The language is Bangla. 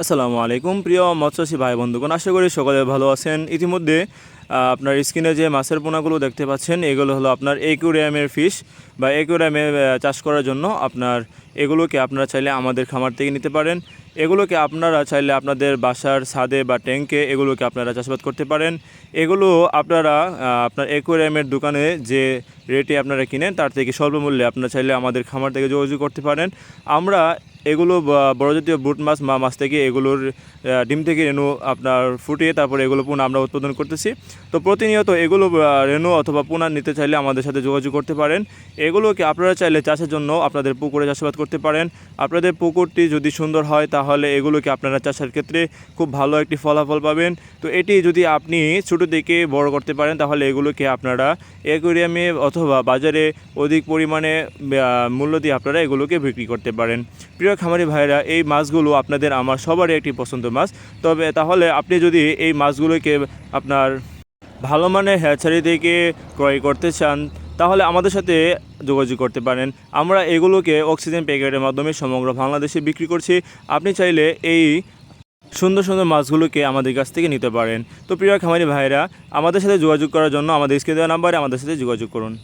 আসসালামু আলাইকুম প্রিয় মৎস্যচাষী ভাই বন্ধুগণ, আশা করি সকলে ভালো আছেন। ইতিমধ্যে আপনার স্ক্রিনে যে মাছের পোনাগুলো দেখতে পাচ্ছেন, এগুলো হলো আপনার অ্যাকুরিয়ামের ফিশ বা অ্যাকুরিয়ামে চাষ করার জন্য এগুলোকে আপনারা চাইলে আমাদের খামার থেকে নিতে পারেন। এগুলোকে আপনারা চাইলে আপনাদের বাসার ছাদে বা ট্যাঙ্কে এগুলোকে আপনারা চাষাবাদ করতে পারেন। এগুলো আপনারা আপনার অ্যাকুরিয়ামের দোকানে যে রেটে আপনারা কিনেন তার থেকে স্বল্প মূল্যে আপনারা চাইলে আমাদের খামার থেকে যোগাযোগ করতে পারেন। আমরা এগুলো বড় জাতীয় বুট মাছ বা মাছ থেকে এগুলোর ডিম থেকে রেণু আপনার ফুটিয়ে তারপরে এগুলো পোনা আমরা উৎপাদন করতেছি। তো প্রতিনিয়ত এগুলো রেণু অথবা পোনা নিতে চাইলে আমাদের সাথে যোগাযোগ করতে পারেন। এগুলোকে আপনারা চাইলে চাষের জন্য আপনাদের পুকুরে চাষাবাদ করতে পারেন। আপনাদের পুকুরটি যদি সুন্দর হয় তাহলে এগুলোকে আপনারা চাষের ক্ষেত্রে খুব ভালো একটি ফলাফল পাবেন। তো এটি যদি আপনি ছোটো থেকে বড় করতে পারেন তাহলে এগুলোকে আপনারা অ্যাকুরিয়ামে অথবা বাজারে অধিক পরিমাণে মূল্য দিয়ে আপনারা এগুলোকে বিক্রি করতে পারেন। প্রিয় খামারি ভাইরা, এই মাছগুলো আপনাদের আমার সবারই একটি পছন্দ মাছ। তাহলে আপনি যদি এই মাছগুলোকে আপনার ভালো মানের হ্যাচারি থেকে ক্রয় করতে চান তাহলে আমাদের সাথে যোগাযোগ করতে পারেন। আমরা এগুলোকে অক্সিজেন প্যাকেটের মাধ্যমে সমগ্র বাংলাদেশে বিক্রি করছি। আপনি চাইলে এই সুন্দর সুন্দর মাছগুলোকে আমাদের কাছ থেকে নিতে পারেন। তো প্রিয় খামারি ভাইরা, আমাদের সাথে যোগাযোগ করার জন্য আমাদের স্ক্রিনে দেওয়া নাম্বারে আমাদের সাথে যোগাযোগ করুন।